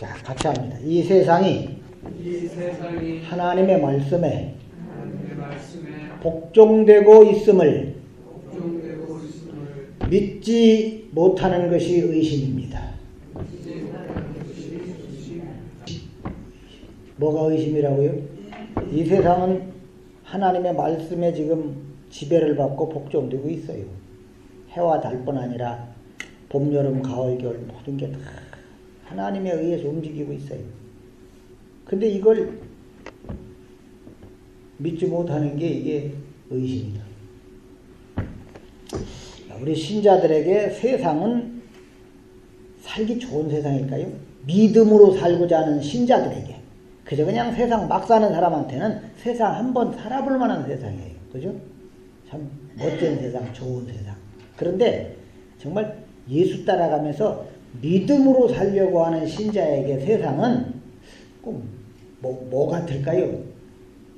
자, 같이 합니다. 이 세상이 하나님의 말씀에 복종되고 있음을 믿지 못하는 것이 의심입니다. 뭐가 의심이라고요? 이 세상은 하나님의 말씀에 지금 지배를 받고 복종되고 있어요. 해와 달뿐 아니라 봄, 여름, 가을, 겨울 모든 게 다 하나님에 의해서 움직이고 있어요. 근데 이걸 믿지 못하는 게 이게 의심이다. 우리 신자들에게 세상은 살기 좋은 세상일까요? 믿음으로 살고자 하는 신자들에게, 그저 그냥 세상 막 사는 사람한테는 세상 한번 살아볼 만한 세상이에요. 그죠? 참 멋진 세상, 좋은 세상. 그런데 정말 예수 따라가면서 믿음으로 살려고 하는 신자에게 세상은 꼭 뭐 같을까요?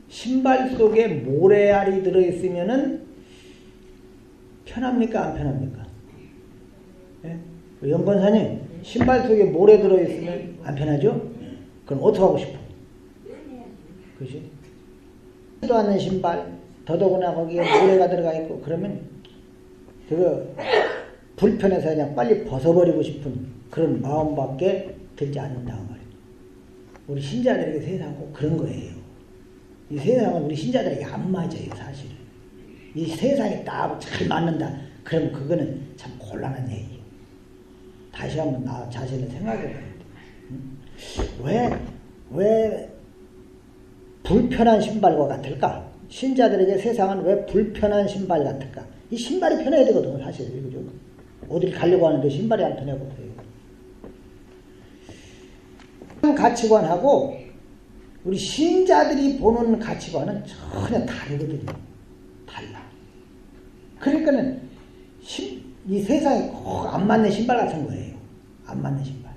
신발 속에 모래알이 들어있으면은 편합니까? 안 편합니까? 예? 연건사님, 신발 속에 모래 들어있으면 안 편하죠? 그럼 어떻게 하고 싶어? 그지? 도 않는 신발, 더더구나 거기에 모래가 들어가 있고, 그러면 그거 불편해서 그냥 빨리 벗어버리고 싶은 그런 마음밖에 들지 않는다 말이에요. 우리 신자들에게 세상은 꼭 그런 거예요. 이 세상은 우리 신자들에게 안 맞아요, 사실은. 이 세상이 딱 잘 맞는다. 그럼 그거는 참 곤란한 얘기예요. 다시 한번 나 자신을 생각해 봐야 돼. 왜 불편한 신발과 같을까? 신자들에게 세상은 왜 불편한 신발 같을까? 이 신발이 편해야 되거든요, 사실. 그죠? 어딜 가려고 하는데 신발이 안 편해 보여요. 가치관하고 우리 신자들이 보는 가치관은 전혀 다르거든요. 달라. 그러니까는 이 세상에 꼭 안 맞는 신발 같은 거예요. 안 맞는 신발.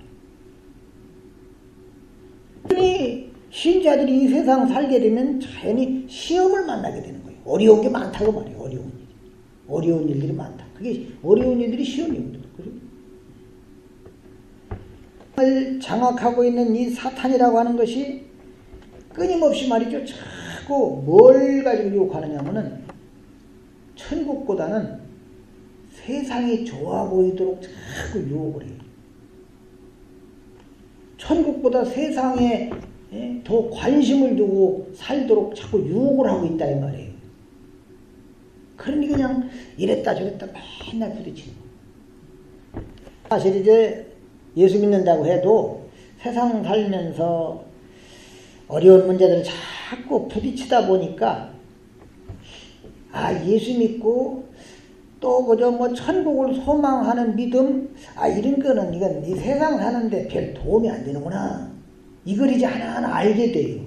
그러니 신자들이 이 세상 살게 되면 자연히 시험을 만나게 되는 거예요. 어려운 게 많다고 말이에요. 어려운 일들이 많다. 그게 어려운 일들이 시험이거든요. 을 장악하고 있는 이 사탄이라고 하는 것이 끊임없이 말이죠. 자꾸 뭘 가지고 유혹하느냐면은 천국보다는 세상이 좋아 보이도록 자꾸 유혹을 해요. 천국보다 세상에 더 관심을 두고 살도록 자꾸 유혹을 하고 있다 이 말이에요. 그러니 그냥 이랬다 저랬다 맨날 부딪히는 거예요. 사실 이제 예수 믿는다고 해도 세상 살면서 어려운 문제들을 자꾸 부딪히다 보니까 예수 믿고 또 그저 뭐 천국을 소망하는 믿음 이런 거는 이건 이 세상 사는데 별 도움이 안 되는구나. 이걸 이제 하나하나 알게 돼요.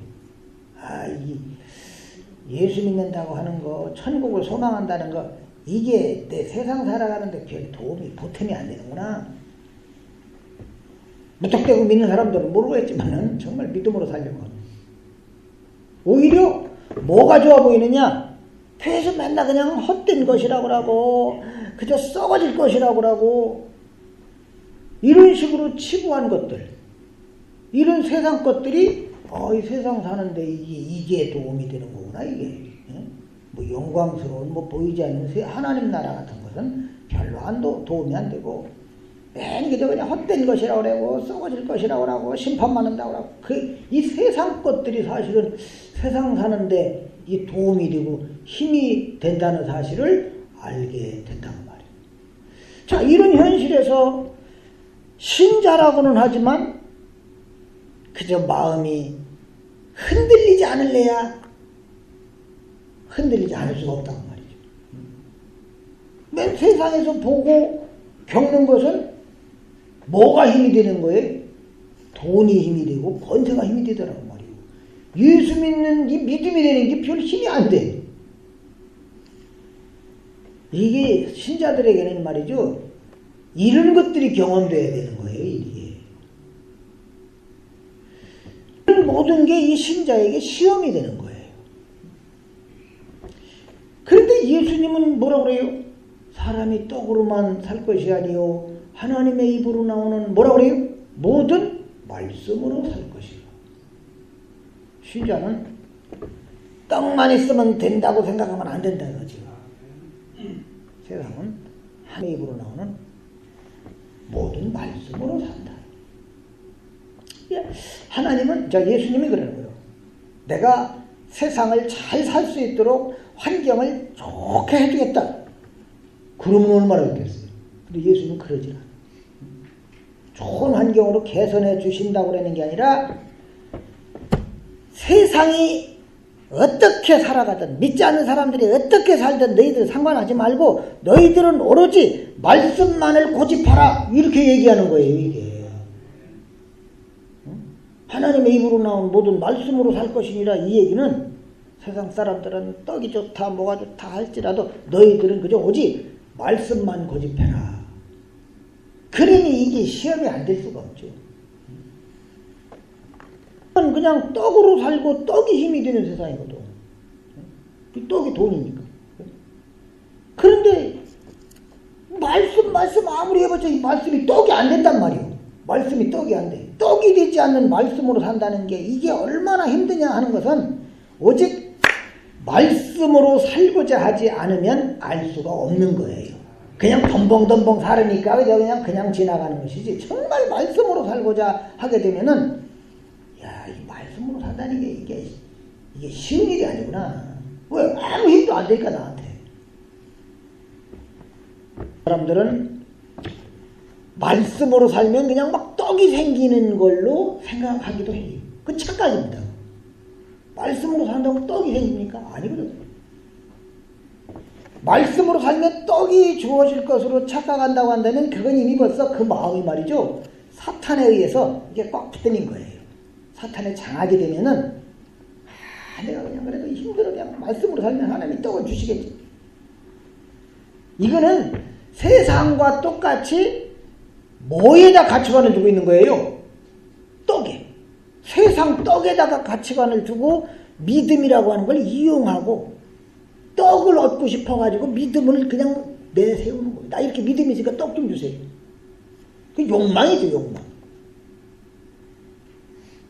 예수 믿는다고 하는 거, 천국을 소망한다는 거, 이게 내 세상 살아가는데 별 도움이, 보탬이 안 되는구나. 무턱대고 믿는 사람들은 모르겠지만은 정말 믿음으로 살려고 합니다. 오히려 뭐가 좋아 보이느냐? 계속 맨날 그냥 헛된 것이라고 하고, 그저 썩어질 것이라고 하고, 이런 식으로 치부한 것들, 이런 세상 것들이 이 세상 사는데 이게 도움이 되는 거구나, 이게. 뭐 영광스러운 보이지 않는 하나님 나라 같은 것은 별로 도움이 안 되고, 맨 그저 그냥 헛된 것이라고 그러고 썩어질 것이라고 하고 심판받는다고 하고 이 세상 것들이 사실은 세상 사는데 이 도움이 되고 힘이 된다는 사실을 알게 된다고 말이에요. 자, 이런 현실에서 신자라고는 하지만 그저 마음이 흔들리지 않을래야 흔들리지 않을 수가 없다고 말이죠. 맨 세상에서 보고 겪는 것은 뭐가 힘이 되는 거예요? 돈이 힘이 되고 권세가 힘이 되더라고 말이에요. 예수 믿는 이 믿음이 되는 게 별 힘이 안 돼. 이게 신자들에게는 말이죠. 이런 것들이 경험돼야 되는 거예요. 이게. 모든 게 이 신자에게 시험이 되는 거예요. 그런데 예수님은 뭐라고 그래요? 사람이 떡으로만 살 것이 아니요 하나님의 입으로 나오는 뭐라고 그래요? 모든 말씀으로 살 것이라. 신자는 떡만 있으면 된다고 생각하면 안 된다 이거지. 세상은 하나님의 입으로 나오는 모든 말씀으로 산다. 하나님은, 예수님이 그러는 거예요. 내가 세상을 잘 살 수 있도록 환경을 좋게 해주겠다. 그러면 얼마나 좋겠어요. 근데 예수님은 그러지 않아요. 좋은 환경으로 개선해 주신다고 그러는 게 아니라 세상이 어떻게 살아가든 믿지 않는 사람들이 어떻게 살든 너희들 상관하지 말고 너희들은 오로지 말씀만을 고집하라 이렇게 얘기하는 거예요. 이게 하나님의 입으로 나온 모든 말씀으로 살 것이니라. 이 얘기는 세상 사람들은 떡이 좋다 뭐가 좋다 할지라도 너희들은 그저 오직 말씀만 고집해라. 그러니 이게 시험이 안 될 수가 없죠. 그냥 떡으로 살고 떡이 힘이 되는 세상이거든. 떡이 돈이니까. 그런데 말씀 아무리 해봤자 이 말씀이 떡이 안 된단 말이에요. 말씀이 떡이 안 돼. 떡이 되지 않는 말씀으로 산다는 게 이게 얼마나 힘드냐 하는 것은 오직 말씀으로 살고자 하지 않으면 알 수가 없는 거예요. 그냥 덤벙덤벙 살으니까 그냥 지나가는 것이지, 정말 말씀으로 살고자 하게 되면은 이 말씀으로 산다는 게 이게 쉬운 일이 아니구나. 왜? 아무 힘도 안 되니까 나한테. 사람들은 말씀으로 살면 그냥 막 떡이 생기는 걸로 생각하기도 해요. 그건 착각입니다. 말씀으로 산다고 떡이 생깁니까? 아니거든요. 말씀으로 살면 떡이 주어질 것으로 착각한다고 한다면 그건 이미 벌써 그 마음이 말이죠. 사탄에 의해서 이게 꽉 붙들린 거예요. 사탄에 장하게 되면은 내가 그냥 그래도 힘들어 그냥 말씀으로 살면 하나님이 떡을 주시겠지. 이거는 세상과 똑같이 뭐에다 가치관을 두고 있는 거예요? 떡에. 세상 떡에다가 가치관을 두고 믿음이라고 하는 걸 이용하고 떡을 얻고 싶어가지고 믿음을 그냥 내세우는 거예요. 나 이렇게 믿음이 있으니까 떡 좀 주세요. 그 욕망이죠, 욕망.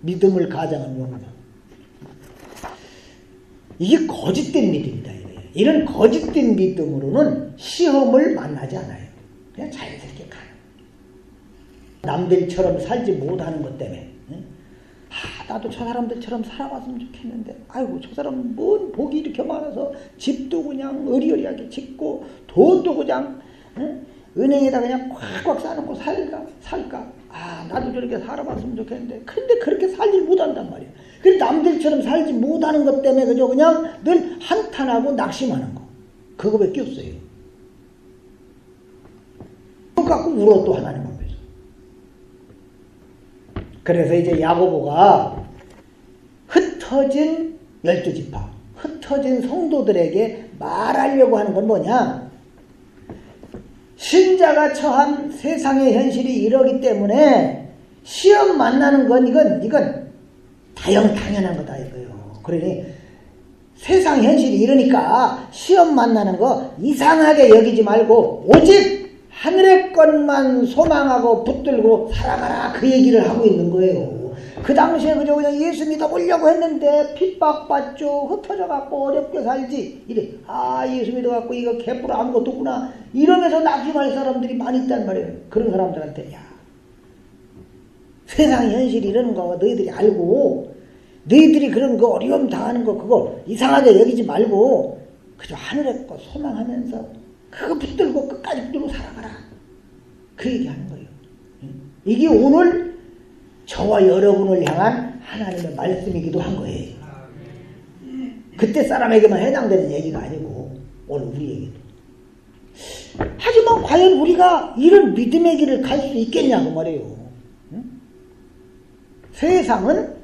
믿음을 가장한 욕망. 이게 거짓된 믿음이다. 이런 거짓된 믿음으로는 시험을 만나지 않아요. 그냥 자연스럽게 가요. 남들처럼 살지 못하는 것 때문에. 나도 저 사람들처럼 살아봤으면 좋겠는데, 아이고 저 사람은 뭔 복이 이렇게 많아서 집도 그냥 의리의리하게 짓고 돈도 그냥 은행에다 그냥 꽉꽉 싸놓고 살까. 나도 저렇게 살아봤으면 좋겠는데, 근데 그렇게 살지 못한단 말이야. 그래서 남들처럼 살지 못하는 것 때문에 그냥 늘 한탄하고 낙심하는 거. 그거밖에 없어요. 그거 갖고 울어 또 하나님 앞에서. 그래서 이제 야고보가 흩어진 12지파, 흩어진 성도들에게 말하려고 하는 건 뭐냐? 신자가 처한 세상의 현실이 이러기 때문에 시험 만나는 건 이건 당연한 거다 이거예요. 그러니 세상 현실이 이러니까 시험 만나는 거 이상하게 여기지 말고 오직 하늘의 것만 소망하고 붙들고 살아가라, 그 얘기를 하고 있는 거예요. 그 당시에 그냥 예수 믿어보려고 했는데 핍박받죠. 흩어져갖고 어렵게 살지. 이래. 예수 믿어갖고 이거 개뿔 아무것도 없구나. 이러면서 낙심할 사람들이 많이 있단 말이에요. 그런 사람들한테 세상 현실이 이러는 거 너희들이 알고, 너희들이 그런 거 어려움 당하는 거 그거 이상하게 여기지 말고 그저 하늘의 것 소망하면서 그거 붙들고 끝까지 붙들고 살아가라, 그 얘기하는 거예요. 이게 오늘 저와 여러분을 향한 하나님의 말씀이기도 한 거예요. 그때 사람에게만 해당되는 얘기가 아니고 오늘 우리에게도. 하지만 과연 우리가 이런 믿음의 길을 갈 수 있겠냐고 말이에요. 세상은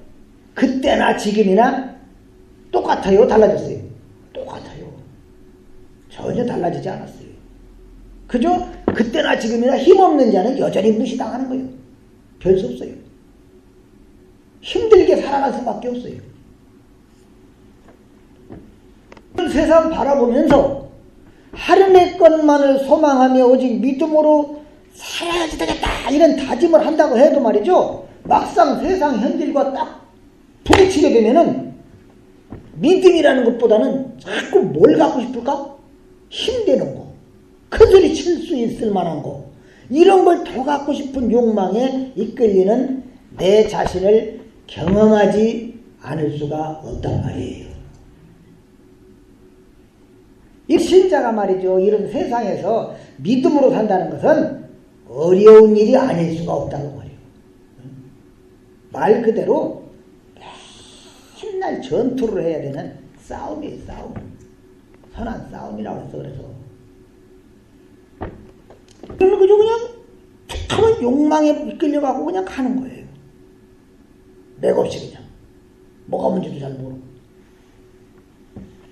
그때나 지금이나 똑같아요? 달라졌어요? 똑같아요. 전혀 달라지지 않았어요. 그저 그때나 지금이나 힘없는 자는 여전히 무시당하는 거예요. 별 수 없어요. 힘들게 살아갈 수밖에 없어요. 세상 바라보면서 하늘의 것만을 소망하며 오직 믿음으로 살아야지 되겠다 이런 다짐을 한다고 해도 말이죠, 막상 세상 현실과 딱 부딪히게 되면은 믿음이라는 것보다는 자꾸 뭘 갖고 싶을까? 힘되는 거, 큰 소리 칠 수 있을 만한 거, 이런 걸 더 갖고 싶은 욕망에 이끌리는 내 자신을 경험하지 않을 수가 없단 말이에요. 이 신자가 말이죠, 이런 세상에서 믿음으로 산다는 것은 어려운 일이 아닐 수가 없다고 말이에요. 말 그대로 맨날 전투를 해야 되는 싸움이에요. 싸움. 선한 싸움이라고 했어. 그래서 그저 그냥 툭하면 욕망에 이끌려가고 그냥 가는 거예요. 맥없이 그냥 뭐가 뭔지도 잘 모르고.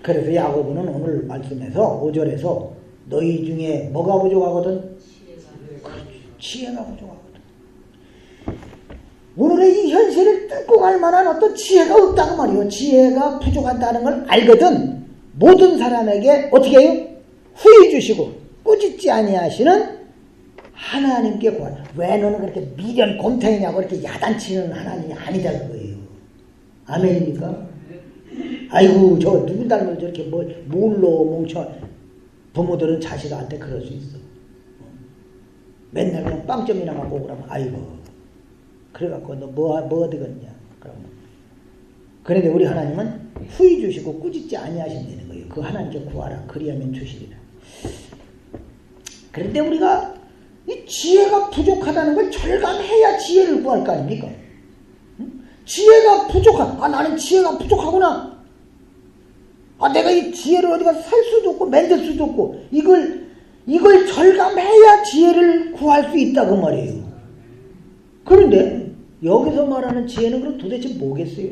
그래서 야고보는 오늘 말씀에서 5절에서 너희 중에 뭐가 부족하거든? 지혜가 부족하거든. 오늘의 이 현실을 뚫고 갈 만한 어떤 지혜가 없다고 말이에요. 지혜가 부족하다는 걸 알거든. 모든 사람에게 어떻게 해요? 후히 주시고 꾸짖지 아니하시는 하나님께 구하라. 왜 너는 그렇게 미련 곰탱이냐고 이렇게 야단치는 하나님이 아니다 그거예요. 아멘입니까? 아이고 저 누구 닮아서 저렇게 뭘로 뭉쳐. 부모들은 자식한테 그럴 수 있어. 맨날 그냥 빵점이나 갖고 오라면 아이고 그래갖고 너 뭐 어디 걷냐. 그런데 우리 하나님은 후히 주시고 꾸짖지 아니하신다는 거예요. 그 하나님께 구하라. 그리하면 주시리라. 그런데 우리가 이 지혜가 부족하다는 걸 절감해야 지혜를 구할 거 아닙니까? 지혜가 나는 지혜가 부족하구나. 내가 이 지혜를 어디 가서 살 수도 없고 만들 수도 없고 이걸 절감해야 지혜를 구할 수 있다고 말이에요. 그런데 여기서 말하는 지혜는 그럼 도대체 뭐겠어요?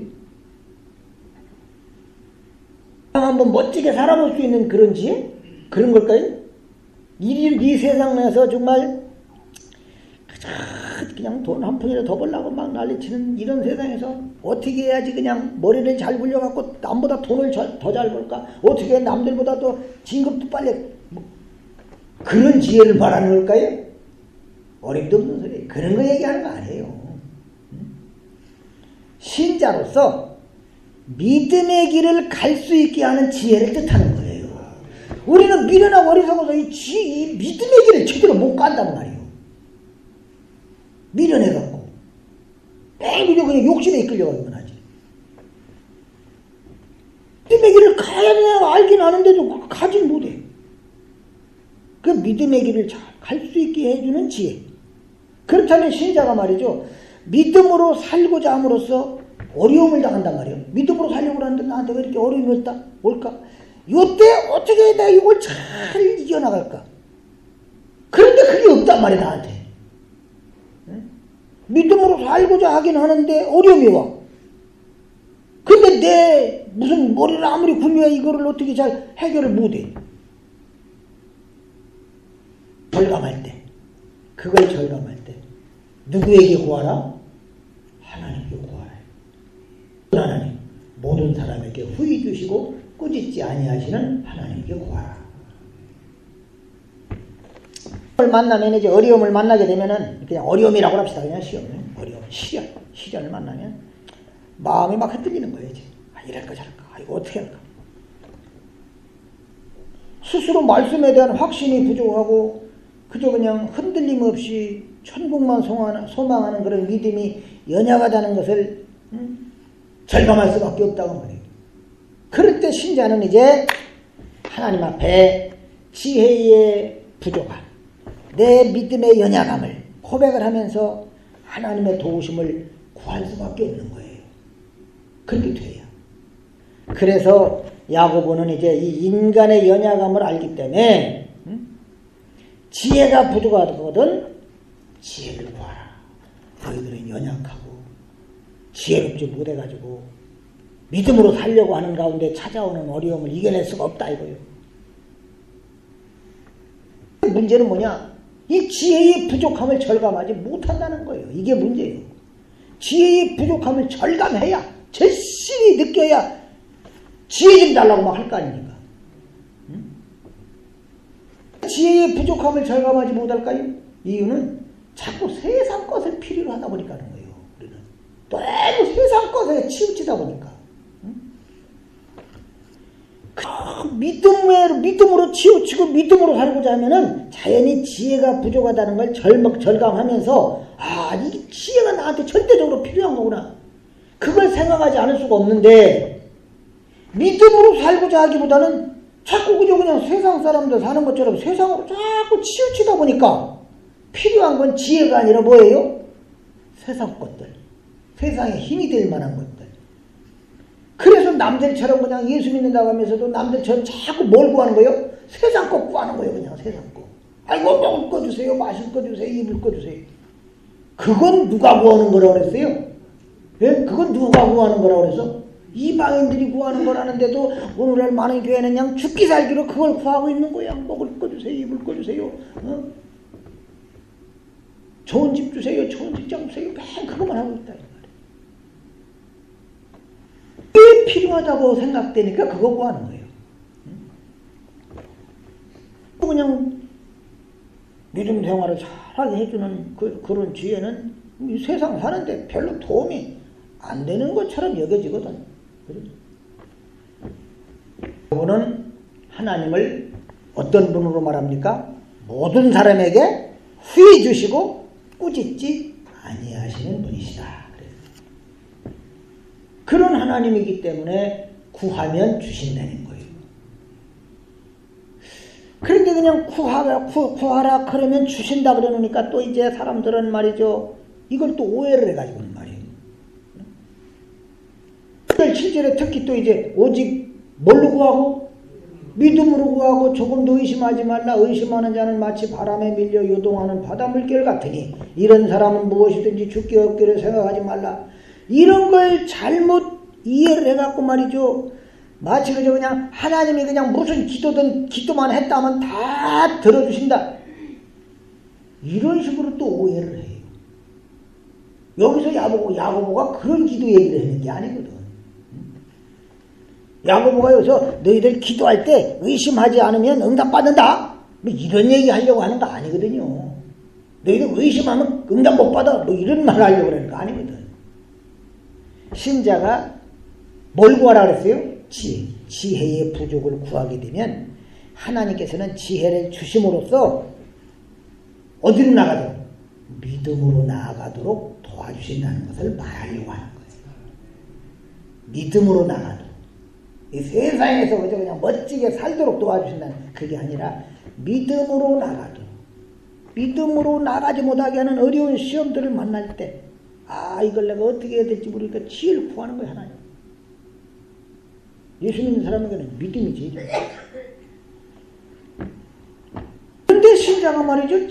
한번 멋지게 살아볼 수 있는 그런 지혜? 그런 걸까요? 이 세상 내에서 정말 그냥 돈 한 푼이라도 더 벌려고 막 난리치는 이런 세상에서 어떻게 해야지 그냥 머리를 잘 굴려갖고 남보다 돈을 더 잘 벌까? 어떻게 남들보다 더 진급도 빨리 그런 지혜를 말하는 걸까요? 어림도 없는 소리. 그런 거 얘기하는 거 아니에요. 신자로서 믿음의 길을 갈 수 있게 하는 지혜를 뜻하는 거예요. 우리는 미련하고 어리석어서 이 믿음의 길을 제대로 못 간단 말이에요. 미련해갖고 그저 그냥 욕심에 이끌려가기만 하지. 믿음의 길을 가야 되나 알긴 아는데도 가진 못해. 그 믿음의 길을 잘 갈 수 있게 해주는 지혜. 그렇다면 신자가 말이죠, 믿음으로 살고자 함으로써 어려움을 당한단 말이에요. 믿음으로 살려고 하는데 나한테 왜 이렇게 어려움이 올까? 이때 어떻게 내가 이걸 잘 이겨나갈까? 그런데 그게 없단 말이야 나한테. 믿음으로 살고자 하긴 하는데 어려움이 와. 근데 내 무슨 머리를 아무리 굴려야 이거를 어떻게 잘 해결을 못해. 절감할 때, 그걸 절감할 때 누구에게 구하라? 하나님께 구하라. 하나님, 모든 사람에게 후히 주시고 꾸짖지 아니하시는 하나님께 구하라. 만나면 이제 어려움을 만나게 되면은 그냥 어려움이라고 합시다. 그냥 어려움, 시련을 만나면 마음이 막 흔들리는 거예요. 이제 이럴까 저럴까, 이거 어떻게 할까. 스스로 말씀에 대한 확신이 부족하고 그저 그냥 흔들림 없이 천국만 소망하는 그런 믿음이 연약하다는 것을 절감할 수밖에 없다고 말해요. 그럴 때 신자는 이제 하나님 앞에 지혜의 부족함, 내 믿음의 연약함을 고백을 하면서 하나님의 도우심을 구할 수밖에 없는 거예요. 그렇게 돼요. 그래서 야고보는 이제 이 인간의 연약함을 알기 때문에 지혜가 부족하거든 지혜를 구하라. 너희들은 연약하고 지혜롭지 못해가지고 믿음으로 살려고 하는 가운데 찾아오는 어려움을 이겨낼 수가 없다 이거예요. 문제는 뭐냐? 이 지혜의 부족함을 절감하지 못한다는 거예요. 이게 문제예요. 지혜의 부족함을 절감해야, 절실히 느껴야 지혜 좀 달라고 막 할 거 아닙니까? 지혜의 부족함을 절감하지 못할까요? 이유는 자꾸 세상 것을 필요로 하다 보니까 하는 거예요. 우리는. 세상에 치우치다 보니까. 믿음으로 치우치고 믿음으로 살고자 하면은 자연히 지혜가 부족하다는 걸 절감하면서 이 지혜가 나한테 절대적으로 필요한 거구나. 그걸 생각하지 않을 수가 없는데 믿음으로 살고자 하기보다는 자꾸 그냥 세상 사람들 사는 것처럼 세상으로 자꾸 치우치다 보니까 필요한 건 지혜가 아니라 뭐예요? 세상 것들. 세상에 힘이 될 만한 것들. 그래서 남들처럼 그냥 예수 믿는다고 하면서도 남들처럼 자꾸 뭘 구하는 거예요? 세상 거 구하는 거예요. 그냥 세상 거. 아이고 먹을 거 주세요. 마실 거 주세요. 입을 거 주세요. 그건 누가 구하는 거라고 그랬어요? 예? 그건 누가 구하는 거라고 그래서? 이방인들이 구하는 거라는데도 오늘날 많은 교회는 그냥 죽기 살기로 그걸 구하고 있는 거야. 먹을 거 주세요. 입을 거 주세요. 좋은 집 주세요. 좋은 직장 주세요. 맨 그것만 하고 있다. 왜 필요하다고 생각되니까 그거 구하는 거예요. 그냥 믿음 생활을 잘하게 해주는 그런 지혜는 이 세상 사는데 별로 도움이 안 되는 것처럼 여겨지거든. 그분은 하나님을 어떤 분으로 말합니까? 모든 사람에게 후히 주시고 꾸짖지 아니하시는 분이시다. 그런 하나님이기 때문에 구하면 주신다는 거예요. 그런데 그냥 구하라 그러면 주신다 그러니까 또 이제 사람들은 말이죠. 이걸 또 오해를 해가지고는 말이에요. 7절에 특히 또 이제 오직 뭘로 구하고? 믿음으로 구하고 조금도 의심하지 말라. 의심하는 자는 마치 바람에 밀려 요동하는 바다 물결 같으니 이런 사람은 무엇이든지 죽기 없기를 생각하지 말라. 이런 걸 잘못 이해를 해갖고 말이죠. 마치 그냥 하나님이 그냥 무슨 기도만 했다 하면 다 들어주신다. 이런 식으로 또 오해를 해요. 여기서 야고보가 그런 기도 얘기를 하는 게 아니거든. 야고보가 여기서 너희들 기도할 때 의심하지 않으면 응답받는다. 뭐 이런 얘기 하려고 하는 거 아니거든요. 너희들 의심하면 응답 못 받아. 뭐 이런 말 하려고 하는 거 아니거든. 신자가 뭘 구하라 그랬어요? 지혜의 부족을 구하게 되면 하나님께서는 지혜를 주심으로써 어디로 나가도록? 믿음으로 나아가도록 도와주신다는 것을 말하려고 하는 거예요. 믿음으로 나가도록. 이 세상에서 그냥 멋지게 살도록 도와주신다는 그게 아니라 믿음으로 나가도록. 믿음으로 나가지 못하게 하는 어려운 시험들을 만날 때 이걸 내가 어떻게 해야 될지 모르니까 지혜를 구하는 거야, 하나님. 예수 믿는 사람에게는 믿음이 제일 중요해요. 그런데 신자가 말이죠,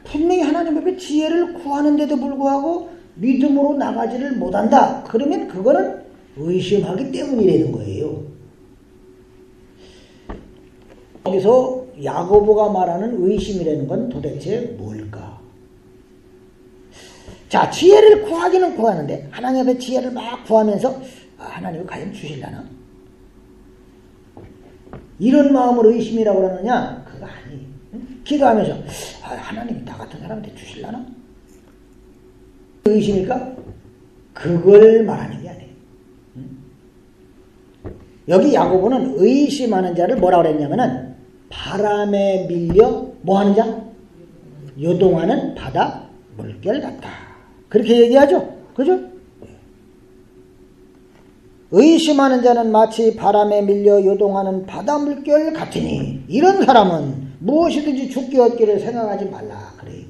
분명히 하나님 앞에 지혜를 구하는데도 불구하고 믿음으로 나가지를 못한다. 그러면 그거는 의심하기 때문이라는 거예요. 여기서 야고보가 말하는 의심이라는 건 도대체 뭘까? 자, 지혜를 구하기는 구하는데 하나님 앞에 지혜를 막 구하면서 하나님이 과연 주실라나? 이런 마음으로 의심이라고 그러느냐? 그거 아니에요. 기도하면서 하나님이 나 같은 사람한테 주실라나? 의심일까? 그걸 말하는 게 아니에요. 여기 야고보는 의심하는 자를 뭐라고 그랬냐면은 바람에 밀려 뭐하는 자? 요동하는 바다 물결 같다. 그렇게 얘기하죠. 그죠? 의심하는 자는 마치 바람에 밀려 요동하는 바다 물결 같으니 이런 사람은 무엇이든지 죽기 얻기를 생각하지 말라. 그래요.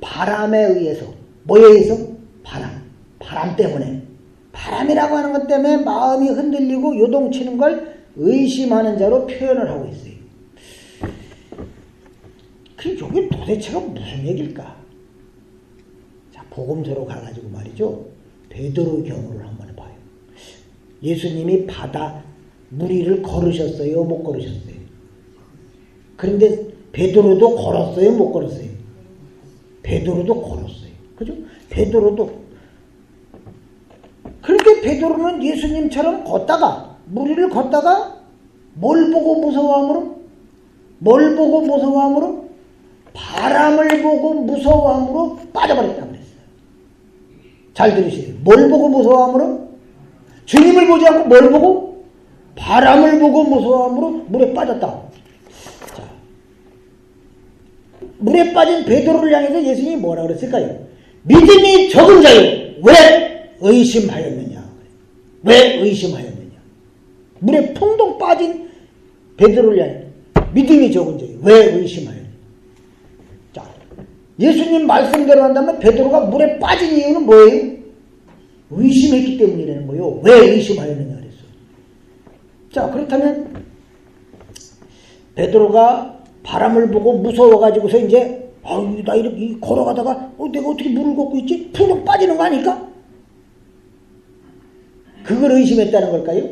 바람에 의해서 뭐에 의해서? 바람 때문에 바람이라고 하는 것 때문에 마음이 흔들리고 요동치는 걸 의심하는 자로 표현을 하고 있어요. 그럼 이게 도대체가 무슨 얘기일까? 자, 복음서로 가가지고 말이죠. 베드로 경우를 한번 해봐요. 예수님이 바다 물 위를 걸으셨어요? 못 걸으셨어요? 그런데 베드로도 걸었어요? 못 걸었어요? 베드로도 걸었어요. 그죠? 베드로도. 그렇게 베드로는 예수님처럼 물 위를 걷다가 뭘 보고 무서워함으로? 뭘 보고 무서워함으로? 바람을 보고 무서워함으로 빠져버렸다고 그랬어요. 잘 들으세요. 뭘 보고 무서워함으로? 주님을 보지 않고 뭘 보고? 바람을 보고 무서워함으로 물에 빠졌다. 자, 물에 빠진 베드로를 향해서 예수님이 뭐라 그랬을까요? 믿음이 적은 자요, 왜 의심하였느냐? 왜 의심하였느냐? 물에 풍덩 빠진 베드로를 향해 믿음이 적은 자요, 왜 의심하였느냐? 자, 예수님 말씀대로 한다면 베드로가 물에 빠진 이유는 뭐예요? 의심했기 때문이라는 거예요. 왜 의심하였느냐 그랬어요. 자, 그렇다면 베드로가 바람을 보고 무서워가지고서 이제 나 이렇게 걸어가다가 내가 어떻게 물을 걷고 있지? 풍덩 빠지는 거 아닐까? 그걸 의심했다는 걸까요?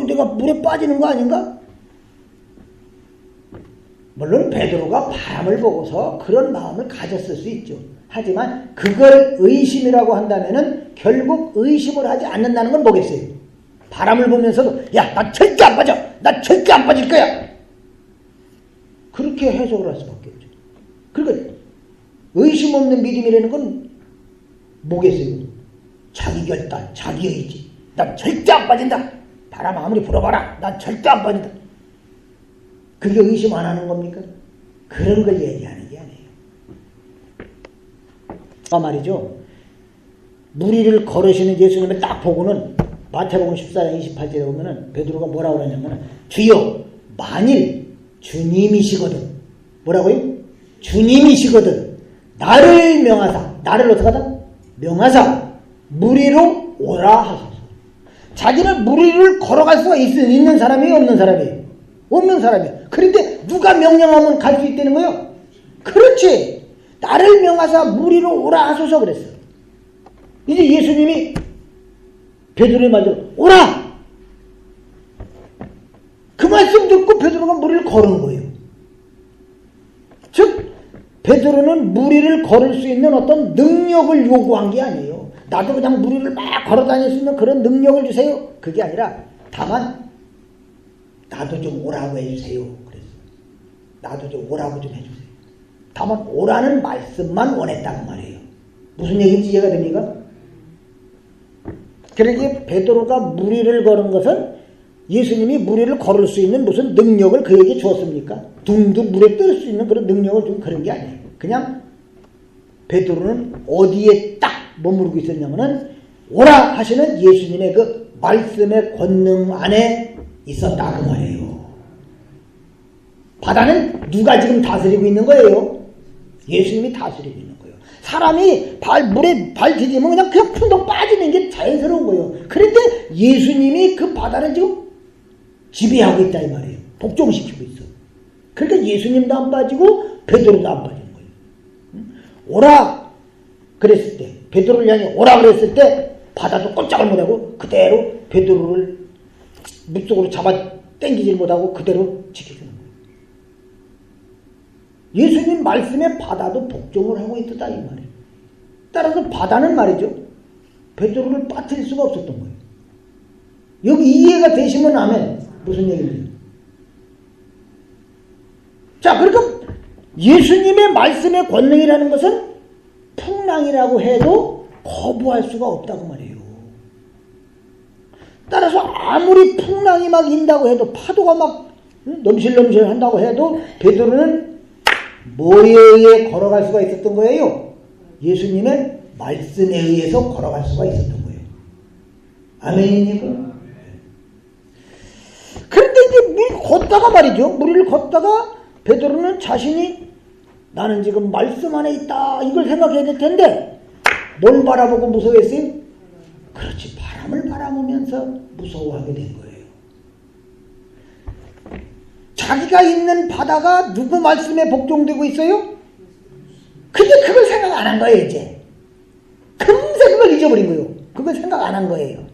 내가 물에 빠지는 거 아닌가? 물론 베드로가 바람을 보고서 그런 마음을 가졌을 수 있죠. 하지만 그걸 의심이라고 한다면은 결국 의심을 하지 않는다는 건 뭐겠어요? 바람을 보면서도 야, 나 절대 안 빠져! 나 절대 안 빠질 거야! 그렇게 해석을 할 수밖에 없죠. 그러니까 의심 없는 믿음이라는 건 뭐겠어요? 자기 결단, 자기 의지. 난 절대 안 빠진다! 바람 아무리 불어봐라! 난 절대 안 빠진다! 그게 의심 안 하는 겁니까? 그런 걸 얘기하는 게 아니에요. 말이죠. 무리를 걸으시는 예수님을 딱 보고는 마태복음 14장 28절에 보면은 베드로가 뭐라고 그러냐면은 주여 만일 주님이시거든 뭐라고요? 주님이시거든 나를 명하사 나를 어떻게 하다? 명하사 무리로 오라 하소서. 자기는 무리를 걸어갈 수가 있는 사람이에요? 없는 사람이에요? 없는 사람이에요. 그런데 누가 명령하면 갈 수 있다는 거예요? 그렇지. 나를 명하사 무리로 오라 하소서 그랬어. 이제 예수님이 베드로의 말대로 오라! 그 말씀 듣고 베드로가 무리를 걸은 거예요. 즉 베드로는 무리를 걸을 수 있는 어떤 능력을 요구한 게 아니에요. 나도 그냥 무리를 막 걸어 다닐 수 있는 그런 능력을 주세요. 그게 아니라 다만 나도 좀 오라고 해주세요. 그랬어. 나도 좀 오라고 좀 해주세요. 다만 오라는 말씀만 원했다고 말이에요. 무슨 얘기인지 이해가 됩니까? 그러기에 베드로가 무리를 걸은 것은 예수님이 무리를 걸을 수 있는 무슨 능력을 그에게 주었습니까? 둥둥 물에 뜰 수 있는 그런 능력을 준 그런 게 아니에요. 그냥 베드로는 어디에 딱 머무르고 있었냐면은 오라 하시는 예수님의 그 말씀의 권능 안에 있었다 그 말이에요. 바다는 누가 지금 다스리고 있는 거예요? 예수님이 다스리고 있는 거예요. 사람이 물에 발 디디면 그냥 풍덩 빠지는 게 자연스러운 거예요. 그런데 예수님이 그 바다를 지금 지배하고 있다 이 말이에요. 복종시키고 있어. 그러니까 예수님도 안 빠지고 베드로도 안 빠지는 거예요. 오라 그랬을 때 베드로를 향해 오라 그랬을 때 바다도 꼼짝을 못하고 그대로 베드로를 물속으로 잡아 당기질 못하고 그대로 지켜주는 거예요. 예수님 말씀에 바다도 복종을 하고 있었다 이 말이에요. 따라서 바다는 말이죠. 베드로를 빠뜨릴 수가 없었던 거예요. 여기 이해가 되시면 아멘. 무슨 얘기입니까? 자, 그러니까 예수님의 말씀의 권능이라는 것은 풍랑이라고 해도 거부할 수가 없다고 말이에요. 따라서 아무리 풍랑이 막 인다고 해도 파도가 막 넘실넘실 한다고 해도 베드로는 뭐에 의해 걸어갈 수가 있었던 거예요? 예수님의 말씀에 의해서 걸어갈 수가 있었던 거예요. 아멘입니까? 그런데 이제 물 걷다가 말이죠. 무리를 걷다가 베드로는 자신이 나는 지금 말씀 안에 있다 이걸 생각해야 될 텐데 뭘 바라보고 무서워했어요? 그렇지, 바람을 바라보면서 무서워하게 된 거예요. 자기가 있는 바다가 누구 말씀에 복종되고 있어요? 근데 그걸 생각 안 한 거예요. 이제 금세 그걸 잊어버린 거예요. 그걸 생각 안 한 거예요.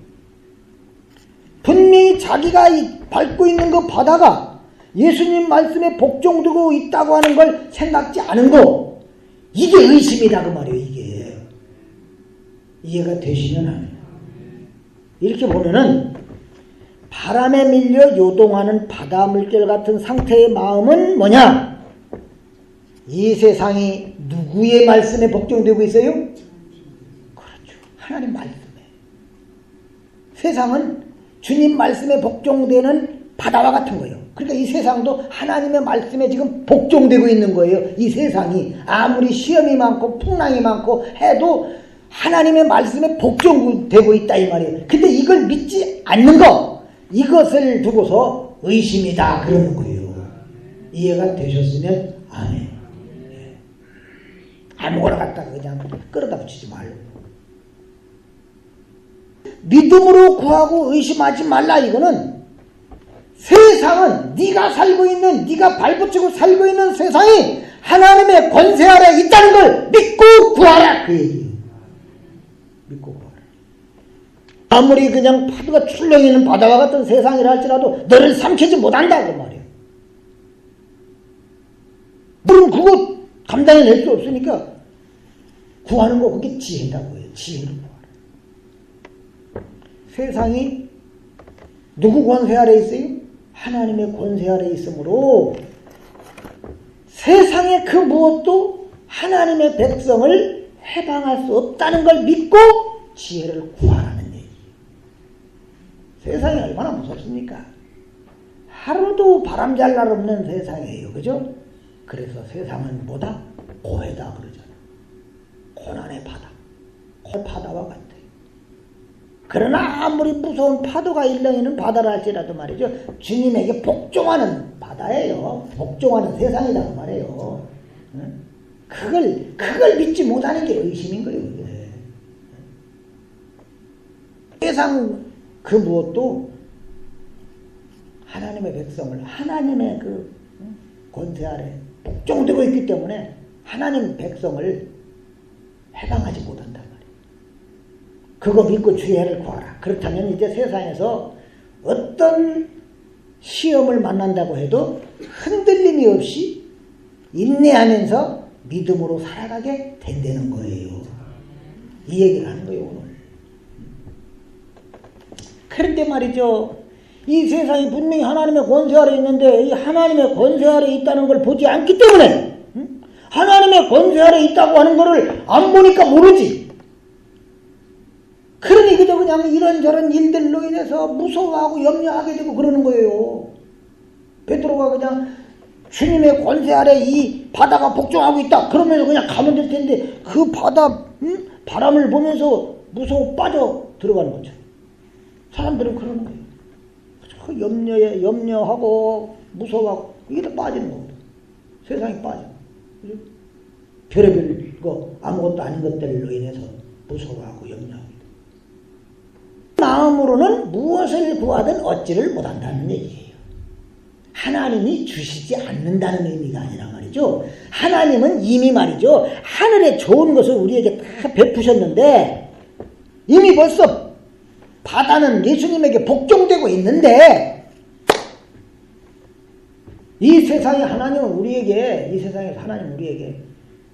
분명히 자기가 밟고 있는 그 바다가 예수님 말씀에 복종되고 있다고 하는 걸 생각지 않은 거, 이게 의심이다 그 말이에요. 이게 이해가 되시면 하네요. 이렇게 보면은 바람에 밀려 요동하는 바다 물결 같은 상태의 마음은 뭐냐? 이 세상이 누구의 말씀에 복종되고 있어요? 그렇죠, 하나님 말씀에. 세상은 주님 말씀에 복종되는 바다와 같은 거예요. 그러니까 이 세상도 하나님의 말씀에 지금 복종되고 있는 거예요. 이 세상이 아무리 시험이 많고 풍랑이 많고 해도 하나님의 말씀에 복종되고 있다 이 말이에요. 근데 이걸 믿지 않는 거, 이것을 두고서 의심이다 그러는 거예요. 이해가 되셨으면 아멘. 아무거나 갖다가 그냥 끌어다 붙이지 말고. 믿음으로 구하고 의심하지 말라. 이거는 세상은 네가 살고 있는, 네가 발붙이고 살고 있는 세상이 하나님의 권세 아래 있다는 걸 믿고 구하라 그 얘기예요. 믿고 구하라. 아무리 그냥 파도가 출렁이는 바다와 같은 세상이라 할지라도 너를 삼키지 못한다 그 말이에요. 물은 그거 감당해낼 수 없으니까 구하는 거 그게 지혜라고 해요. 지혜로 구하라. 세상이 누구 권세 아래 있어요? 하나님의 권세 아래 있으므로 세상의 그 무엇도 하나님의 백성을 해방할 수 없다는 걸 믿고 지혜를 구하라는 얘기예요. 세상이 얼마나 무섭습니까? 하루도 바람잘 날 없는 세상이에요. 그죠? 그래서 세상은 뭐다? 고해다 그러잖아. 고난의 바다. 고파다와 같아요. 그러나 아무리 무서운 파도가 일렁이는 바다라 할지라도 말이죠. 주님에게 복종하는 바다예요. 복종하는 세상이다 그 말이에요. 그걸 믿지 못하는 게 의심인 거예요. 이게. 세상 그 무엇도 하나님의 백성을 하나님의 그 권세 아래 복종되고 있기 때문에 하나님 백성을 해방하지 못한단 말이에요. 그거 믿고 주의를 구하라. 그렇다면 이제 세상에서 어떤 시험을 만난다고 해도 흔들림이 없이 인내하면서 믿음으로 살아가게 된다는 거예요. 이 얘기를 하는 거예요 오늘. 그런데 말이죠. 이 세상이 분명히 하나님의 권세 아래 있는데 이 하나님의 권세 아래 있다는 걸 보지 않기 때문에 하나님의 권세 아래 있다고 하는 거를 안 보니까 모르지. 그러니 그저 그냥 이런저런 일들로 인해서 무서워하고 염려하게 되고 그러는 거예요. 베드로가 그냥 주님의 권세 아래 이 바다가 복종하고 있다 그러면서 그냥 가면 될 텐데 그 바다 바람을 보면서 무서워 빠져 들어가는 거죠. 사람들은 그러는 거예요. 그 염려하고 무서워하고 이게 다 빠지는 겁니다. 세상이 빠져. 별의별 거 아무것도 아닌 것들로 인해서 무서워하고 염려하고 마음으로는 무엇을 구하든 얻지를 못한다는 얘기예요. 하나님이 주시지 않는다는 의미가 아니라 말이죠. 하나님은 이미 말이죠. 하늘의 좋은 것을 우리에게 다 베푸셨는데 이미 벌써 바다는 예수님에게 복종되고 있는데 이 세상에 하나님은 우리에게 이 세상에서 하나님 우리에게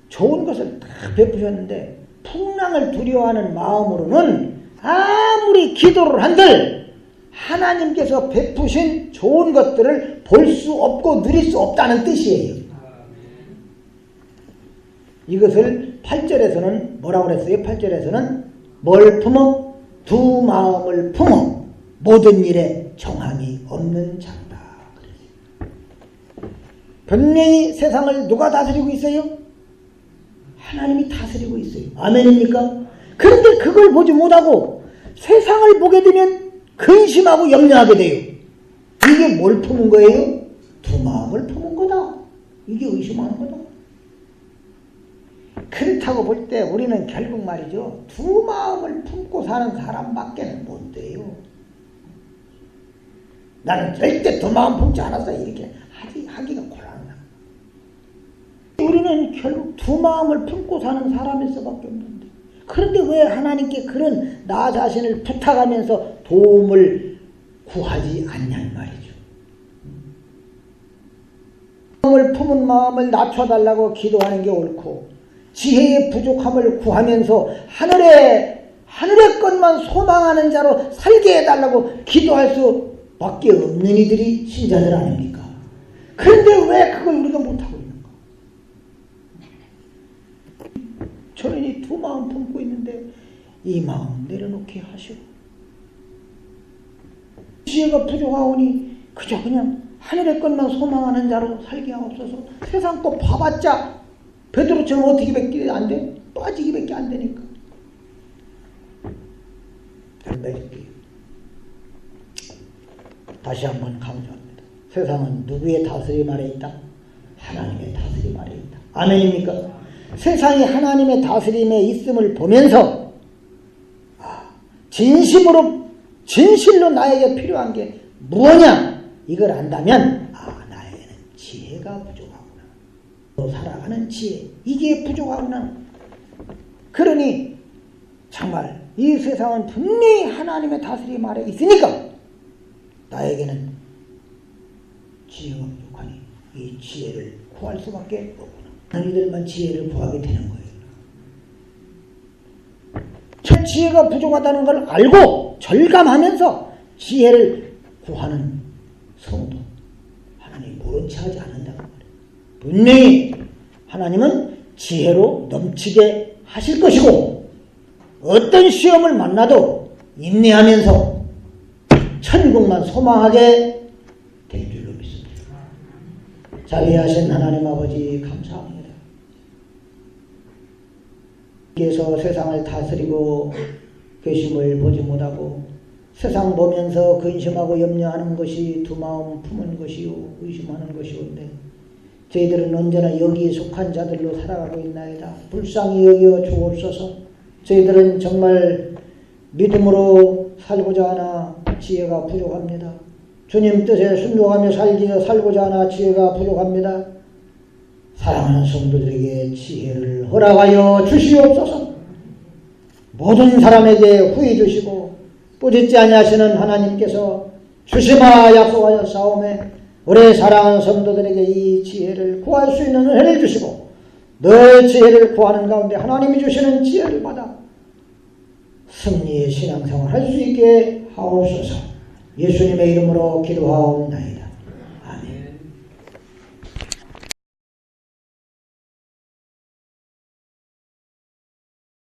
좋은 것을 다 베푸셨는데 풍랑을 두려워하는 마음으로는 아무리 기도를 한들 하나님께서 베푸신 좋은 것들을 볼 수 없고 누릴 수 없다는 뜻이에요. 이것을 8절에서는 뭐라고 그랬어요? 8절에서는 뭘 품어? 두 마음을 품어 모든 일에 정함이 없는 자다. 분명히 세상을 누가 다스리고 있어요? 하나님이 다스리고 있어요. 아멘입니까? 그런데 그걸 보지 못하고 세상을 보게 되면 근심하고 염려하게 돼요. 이게 뭘 품은 거예요? 두 마음을 품은 거다. 이게 의심하는 거다. 그렇다고 볼 때 우리는 결국 말이죠. 두 마음을 품고 사는 사람밖에는 못 돼요. 나는 절대 두 마음 품지 않았어. 이렇게 하기가 곤란하다. 우리는 결국 두 마음을 품고 사는 사람일 수밖에 없는데 그런데 왜 하나님께 그런 나 자신을 부탁하면서 도움을 구하지 않냐는 말이죠. 마음을 품은 마음을 낮춰달라고 기도하는 게 옳고 지혜의 부족함을 구하면서 하늘의 것만 소망하는 자로 살게 해달라고 기도할 수밖에 없는 이들이 신자들 아닙니까? 그런데 왜 그걸 우리가 못하고 있는가? 저는 이 두 마음 품고 있는데 이 마음 내려놓게 하시고, 지혜가 부족하오니 그저 그냥 하늘의 것만 소망하는 자로 살게 하옵소서. 세상 또 봐봤자 베드로처럼 어떻게 밖에 안 돼? 빠지기밖에 안 되니까. 다시 한번 강조합니다. 세상은 누구의 다스림 아래 있다? 하나님의 다스림 아래 있다. 아멘입니까? 세상이 하나님의 다스림에 있음을 보면서 진실로 나에게 필요한 게 무엇냐? 이걸 안다면 나에게는 지혜가 부족하구나. 또 살아가는 지혜, 이게 부족하구나. 그러니 정말 이 세상은 분명히 하나님의 다스림 아래 있으니까 나에게는 지혜가 부족하니 이 지혜를 구할 수밖에 없구나. 이들만 지혜를 구하게 되는 거예요. 저 지혜가 부족하다는 걸 알고 절감하면서 지혜를 구하는 성도, 하나님 모른 체 하지 않는다는 말이에요. 분명히 하나님은 지혜로 넘치게 하실 것이고, 어떤 시험을 만나도 인내하면서 천국만 소망하게 될 줄로 믿습니다. 자비하신 하나님 아버지 감사합니다. 께서 세상을 다스리고 계심을 보지 못하고 세상 보면서 근심하고 염려하는 것이 두 마음 품은 것이요 의심하는 것이온데, 저희들은 언제나 여기에 속한 자들로 살아가고 있나이다. 불쌍히 여겨 주옵소서. 저희들은 정말 믿음으로 살고자 하나 지혜가 부족합니다. 주님 뜻에 순종하며 살고자 하나 지혜가 부족합니다. 사랑하는 성도들에게 지혜를 허락하여 주시옵소서. 모든 사람에게 후히 주시고 뿌짖지 아니하시는 하나님께서 주시마 약속하여 싸움에 우리 사랑하는 성도들에게 이 지혜를 구할 수 있는 은혜를 주시고, 늘 지혜를 구하는 가운데 하나님이 주시는 지혜를 받아 승리의 신앙생활을 할 수 있게 하옵소서. 예수님의 이름으로 기도하옵나이다.